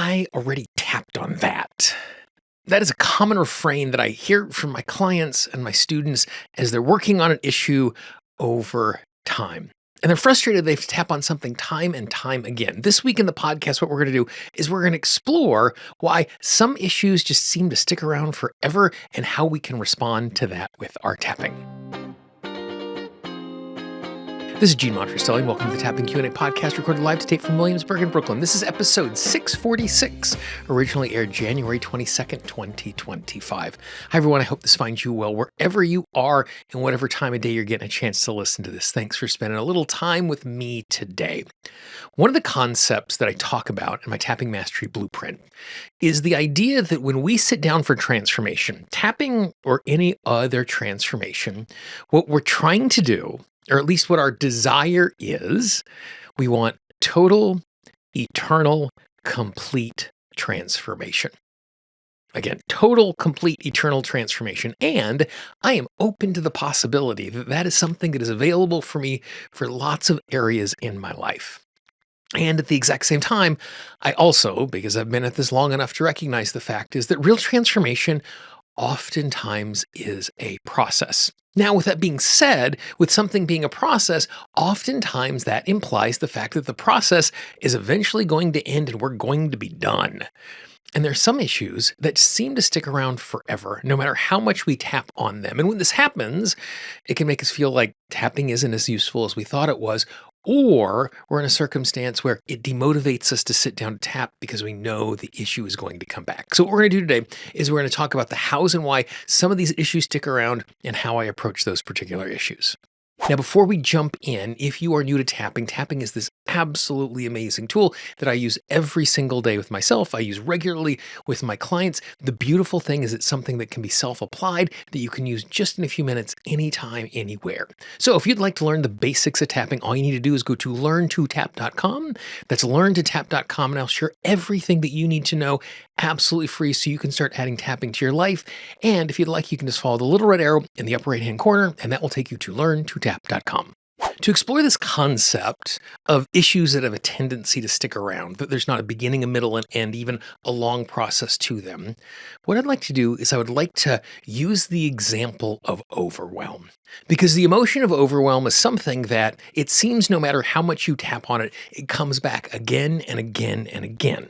I already tapped on that. That is a common refrain that I hear from my clients and my students as they're working on an issue over time. And they're frustrated they tap on something time and time again. This week in the podcast, what we're going to do is we're going to explore why some issues just seem to stick around forever and how we can respond to that with our tapping. This is Monterastelli, and welcome to the Tapping Q&A podcast, recorded live to tape from Williamsburg in Brooklyn. This is episode 646, originally aired January 22nd, 2025. Hi, everyone. I hope this finds you well wherever you are and whatever time of day you're getting a chance to listen to this. Thanks for spending a little time with me today. One of the concepts that I talk about in my Tapping Mastery Blueprint is the idea that when we sit down for transformation, tapping or any other transformation, what we're trying to do, or at least what our desire is, we want total, eternal, complete transformation. Again, total, complete, eternal transformation. And I am open to the possibility that that is something that is available for me for lots of areas in my life. And at the exact same time, I also, because I've been at this long enough to recognize the fact, is that real transformation oftentimes is a process. Now, with that being said, with something being a process, oftentimes that implies the fact that the process is eventually going to end and we're going to be done. And there are some issues that seem to stick around forever, no matter how much we tap on them. And when this happens, it can make us feel like tapping isn't as useful as we thought it was, or we're in a circumstance where it demotivates us to sit down to tap because we know the issue is going to come back. So what we're going to do today is we're going to talk about the hows and why some of these issues stick around and how I approach those particular issues. Now, before we jump in, if you are new to tapping, tapping is this absolutely amazing tool that I use every single day with myself. I use regularly with my clients. The beautiful thing is it's something that can be self-applied, that you can use just in a few minutes, anytime, anywhere. So if you'd like to learn the basics of tapping, all you need to do is go to learntotap.com. That's learntotap.com, and I'll share everything that you need to know absolutely free so you can start adding tapping to your life. And if you'd like, you can just follow the little red arrow in the upper right-hand corner, and that will take you to learntotap.com. To explore this concept of issues that have a tendency to stick around, that there's not a beginning, a middle, and end, even a long process to them, what I'd like to do is I would like to use the example of overwhelm. Because the emotion of overwhelm is something that it seems no matter how much you tap on it, it comes back again and again and again.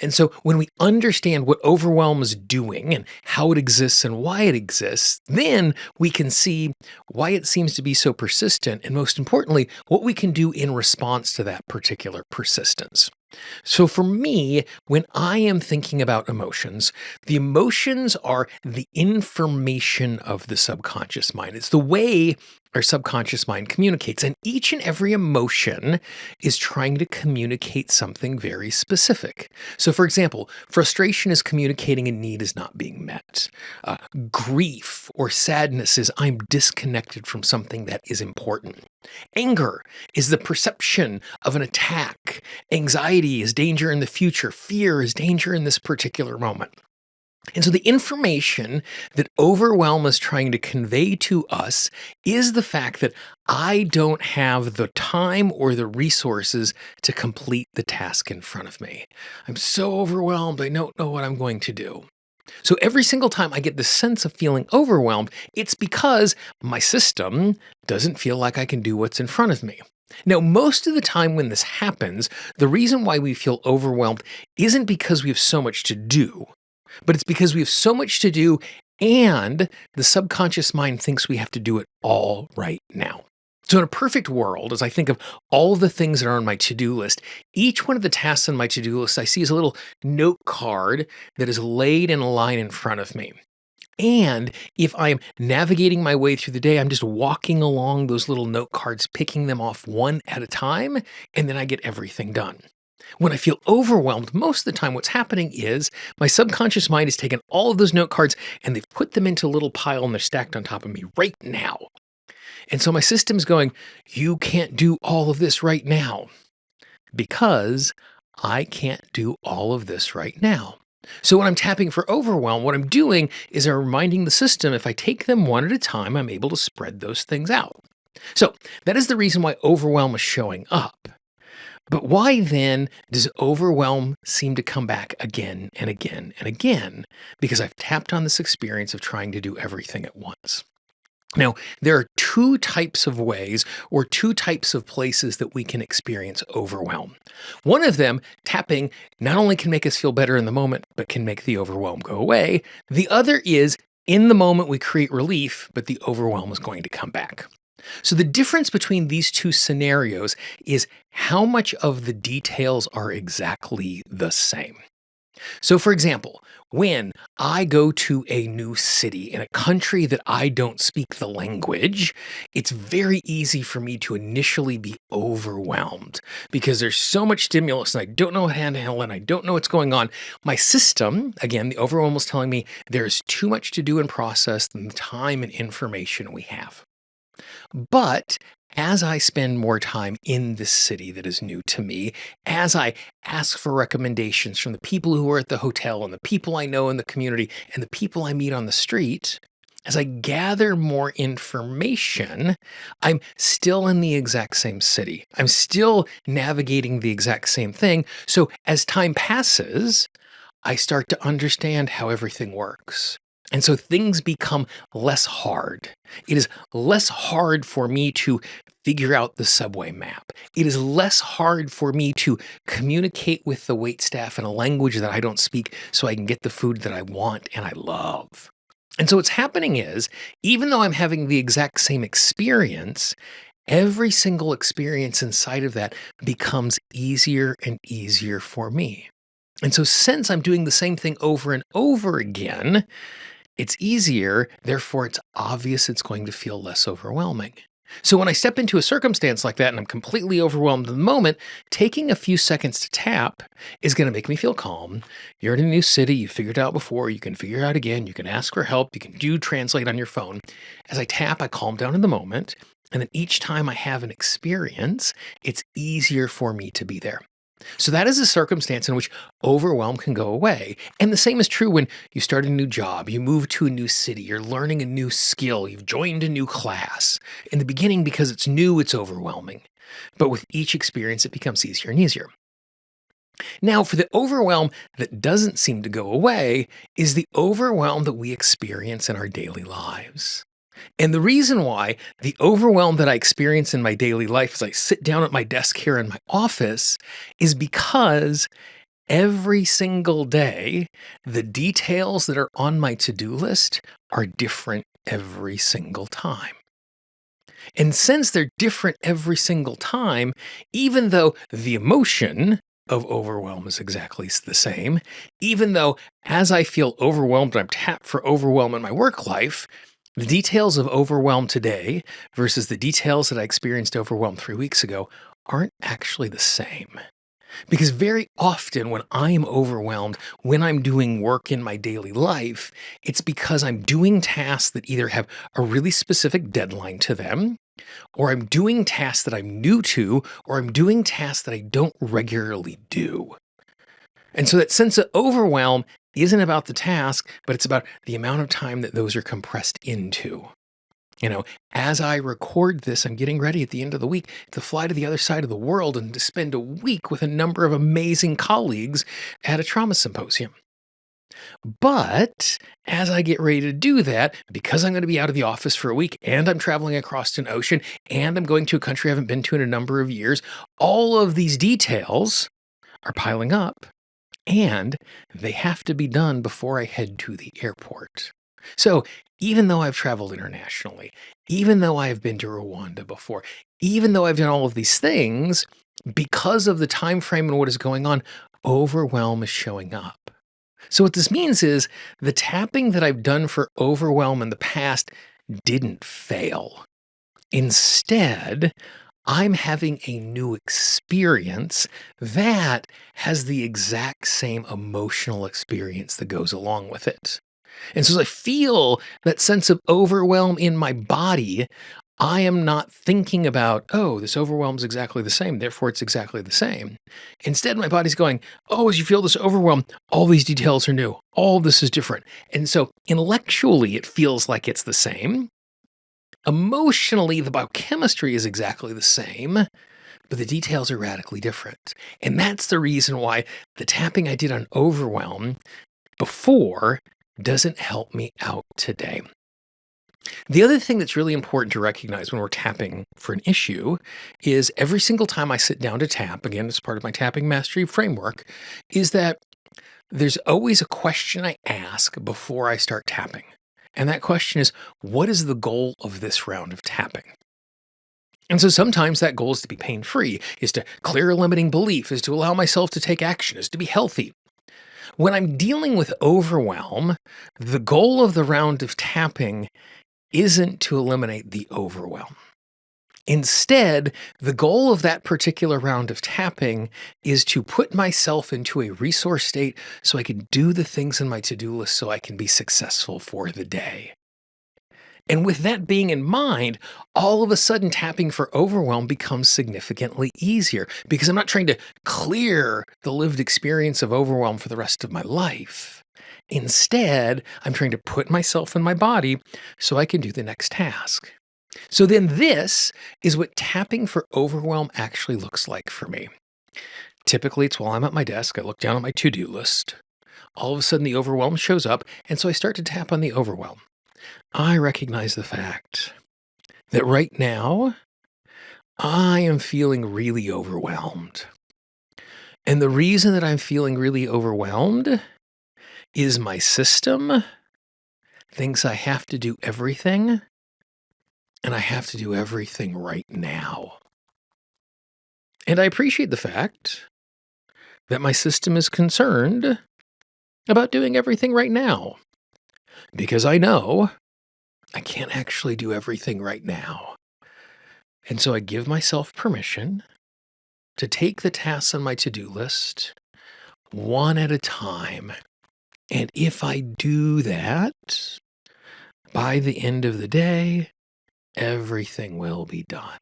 And so when we understand what overwhelm is doing and how it exists and why it exists, then we can see why it seems to be so persistent, and most importantly, what we can do in response to that particular persistence. So for me, when I am thinking about emotions, the emotions are the information of the subconscious mind. It's the way our subconscious mind communicates, and each and every emotion is trying to communicate something very specific. So for example, frustration is communicating a need is not being met. Grief or sadness is I'm disconnected from something that is important. Anger is the perception of an attack. Anxiety is danger in the future. Fear is danger in this particular moment. And so the information that overwhelm is trying to convey to us is the fact that I don't have the time or the resources to complete the task in front of me. I'm so overwhelmed, I don't know what I'm going to do. So every single time I get this sense of feeling overwhelmed, it's because my system doesn't feel like I can do what's in front of me. Now, most of the time when this happens, the reason why we feel overwhelmed isn't because we have so much to do, but it's because we have so much to do and the subconscious mind thinks we have to do it all right now. So in a perfect world, as I think of all the things that are on my to-do list, each one of the tasks on my to-do list I see is a little note card that is laid in a line in front of me. And if I'm navigating my way through the day, I'm just walking along those little note cards, picking them off one at a time, and then I get everything done. When I feel overwhelmed, most of the time what's happening is my subconscious mind has taken all of those note cards and they've put them into a little pile and they're stacked on top of me right now. And so my system's going, you can't do all of this right now because I can't do all of this right now. So when I'm tapping for overwhelm, what I'm doing is I'm reminding the system if I take them one at a time, I'm able to spread those things out. So that is the reason why overwhelm is showing up. But why then does overwhelm seem to come back again and again and again? Because I've tapped on this experience of trying to do everything at once. Now, there are two types of ways or two types of places that we can experience overwhelm. One of them, tapping, not only can make us feel better in the moment, but can make the overwhelm go away. The other is in the moment we create relief, but the overwhelm is going to come back. So the difference between these two scenarios is how much of the details are exactly the same. So, for example, when I go to a new city in a country that I don't speak the language, it's very easy for me to initially be overwhelmed because there's so much stimulus and I don't know how to handle it and I don't know what's going on. My system, again, the overwhelm was telling me there's too much to do and process than the time and information we have. But as I spend more time in this city that is new to me, as I ask for recommendations from the people who are at the hotel and the people I know in the community and the people I meet on the street, as I gather more information, I'm still in the exact same city. I'm still navigating the exact same thing. So as time passes, I start to understand how everything works. And so things become less hard. It is less hard for me to figure out the subway map. It is less hard for me to communicate with the waitstaff in a language that I don't speak so I can get the food that I want and I love. And so what's happening is, even though I'm having the exact same experience, every single experience inside of that becomes easier and easier for me. And so since I'm doing the same thing over and over again, it's easier, therefore it's obvious it's going to feel less overwhelming. So when I step into a circumstance like that and I'm completely overwhelmed in the moment, taking a few seconds to tap is going to make me feel calm. You're in a new city, you figured it out before, you can figure it out again, you can ask for help, you can do translate on your phone. As I tap, I calm down in the moment, and then each time I have an experience, it's easier for me to be there. So that is a circumstance in which overwhelm can go away. And the same is true when you start a new job, you move to a new city, you're learning a new skill, you've joined a new class. In the beginning, because it's new, it's overwhelming. But with each experience, it becomes easier and easier. Now, for the overwhelm that doesn't seem to go away is the overwhelm that we experience in our daily lives. And the reason why the overwhelm that I experience in my daily life as I sit down at my desk here in my office is because every single day, the details that are on my to-do list are different every single time. And since they're different every single time, even though the emotion of overwhelm is exactly the same, even though as I feel overwhelmed, I'm tapped for overwhelm in my work life, the details of overwhelm today versus the details that I experienced overwhelm 3 weeks ago aren't actually the same. Because very often when I'm overwhelmed, when I'm doing work in my daily life, it's because I'm doing tasks that either have a really specific deadline to them, or I'm doing tasks that I'm new to, or I'm doing tasks that I don't regularly do. And so that sense of overwhelm isn't about the task, but it's about the amount of time that those are compressed into. You know, as I record this, I'm getting ready at the end of the week to fly to the other side of the world and to spend a week with a number of amazing colleagues at a trauma symposium. But as I get ready to do that, because I'm going to be out of the office for a week and I'm traveling across an ocean and I'm going to a country I haven't been to in a number of years, all of these details are piling up and they have to be done before I head to the airport. So even though I've traveled internationally, even though I've been to Rwanda before, even though I've done all of these things, because of the time frame and what is going on, overwhelm is showing up. So what this means is the tapping that I've done for overwhelm in the past didn't fail. Instead, I'm having a new experience that has the exact same emotional experience that goes along with it. And so as I feel that sense of overwhelm in my body, I am not thinking about, oh, this overwhelm is exactly the same, therefore it's exactly the same. Instead, my body's going, oh, as you feel this overwhelm, all these details are new. All this is different. And so intellectually, it feels like it's the same. Emotionally, the biochemistry is exactly the same, but the details are radically different. And that's the reason why the tapping I did on overwhelm before doesn't help me out today. The other thing that's really important to recognize when we're tapping for an issue is every single time I sit down to tap, again, as part of my tapping mastery framework, is that there's always a question I ask before I start tapping. And that question is, what is the goal of this round of tapping? And so sometimes that goal is to be pain-free, is to clear a limiting belief, is to allow myself to take action, is to be healthy. When I'm dealing with overwhelm, the goal of the round of tapping isn't to eliminate the overwhelm. Instead, the goal of that particular round of tapping is to put myself into a resource state so I can do the things in my to-do list so I can be successful for the day. And with that being in mind, all of a sudden tapping for overwhelm becomes significantly easier because I'm not trying to clear the lived experience of overwhelm for the rest of my life. Instead, I'm trying to put myself in my body so I can do the next task. So then this is what tapping for overwhelm actually looks like for me. Typically, it's while I'm at my desk, I look down at my to-do list. All of a sudden, the overwhelm shows up, and so I start to tap on the overwhelm. I recognize the fact that right now, I am feeling really overwhelmed. And the reason that I'm feeling really overwhelmed is my system thinks I have to do everything, and I have to do everything right now. And I appreciate the fact that my system is concerned about doing everything right now, because I know I can't actually do everything right now. And so I give myself permission to take the tasks on my to-do list one at a time. And if I do that, by the end of the day, everything will be done.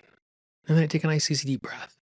And then I take a nice easy deep breath.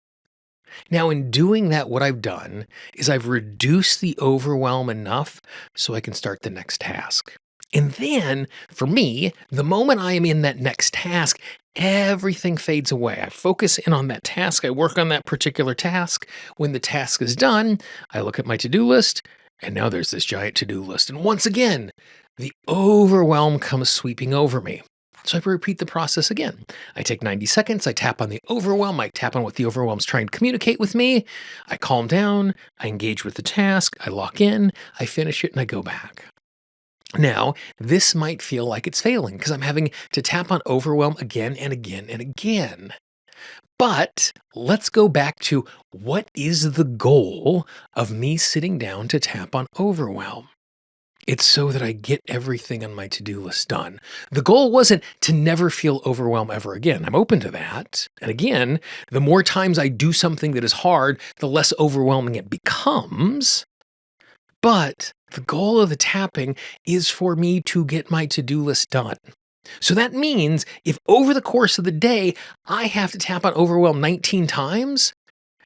Now, in doing that, what I've done is I've reduced the overwhelm enough so I can start the next task. And then, for me, the moment I am in that next task, everything fades away. I focus in on that task. I work on that particular task. When the task is done, I look at my to-do list, and now there's this giant to-do list. And once again, the overwhelm comes sweeping over me. So I repeat the process again. I take 90 seconds, I tap on the overwhelm, I tap on what the overwhelm's trying to communicate with me, I calm down, I engage with the task, I lock in, I finish it, and I go back. Now, this might feel like it's failing because I'm having to tap on overwhelm again and again and again. But let's go back to what is the goal of me sitting down to tap on overwhelm? It's so that I get everything on my to-do list done. The goal wasn't to never feel overwhelmed ever again. I'm open to that. And again, the more times I do something that is hard, the less overwhelming it becomes. But the goal of the tapping is for me to get my to-do list done. So that means if over the course of the day, I have to tap on overwhelm 19 times,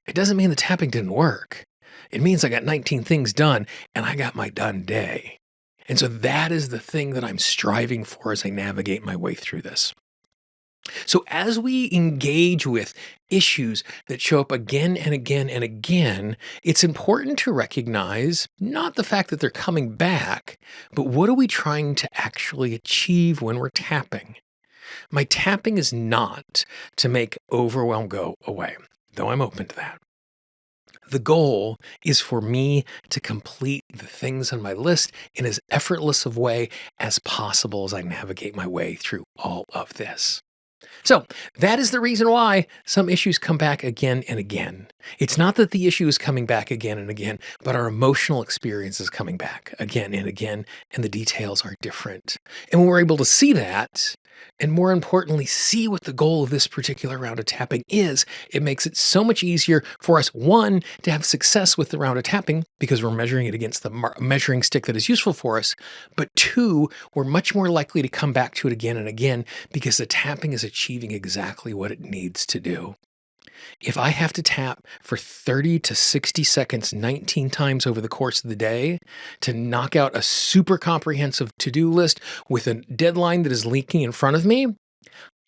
it doesn't mean the tapping didn't work. It means I got 19 things done and I got my done day. And so that is the thing that I'm striving for as I navigate my way through this. So as we engage with issues that show up again and again and again, it's important to recognize not the fact that they're coming back, but what are we trying to actually achieve when we're tapping? My tapping is not to make overwhelm go away, though I'm open to that. The goal is for me to complete the things on my list in as effortless of way as possible as I navigate my way through all of this. So that is the reason why some issues come back again and again. It's not that the issue is coming back again and again, but our emotional experience is coming back again and again, and the details are different. And when we're able to see that, and more importantly, see what the goal of this particular round of tapping is, it makes it so much easier for us, one, to have success with the round of tapping because we're measuring it against the measuring stick that is useful for us. But two, we're much more likely to come back to it again and again because the tapping is achieving exactly what it needs to do. If I have to tap for 30 to 60 seconds 19 times over the course of the day to knock out a super comprehensive to-do list with a deadline that is leaking in front of me,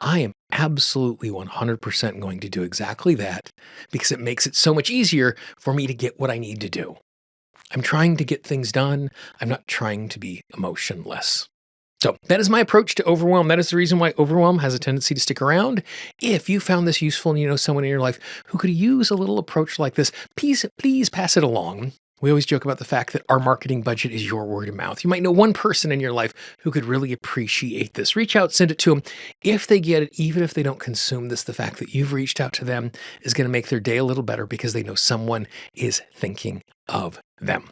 I am absolutely 100% going to do exactly that because it makes it so much easier for me to get what I need to do. I'm trying to get things done. I'm not trying to be emotionless. So that is my approach to overwhelm. That is the reason why overwhelm has a tendency to stick around. If you found this useful and you know someone in your life who could use a little approach like this, please pass it along. We always joke about the fact that our marketing budget is your word of mouth. You might know one person in your life who could really appreciate this. Reach out, send it to them. If they get it, even if they don't consume this, the fact that you've reached out to them is going to make their day a little better because they know someone is thinking of them.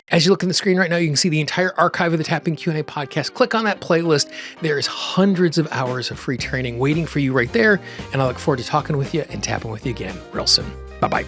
As you look on the screen right now, you can see the entire archive of the Tapping Q&A podcast. Click on that playlist. There is hundreds of hours of free training waiting for you right there. And I look forward to talking with you and tapping with you again real soon. Bye-bye.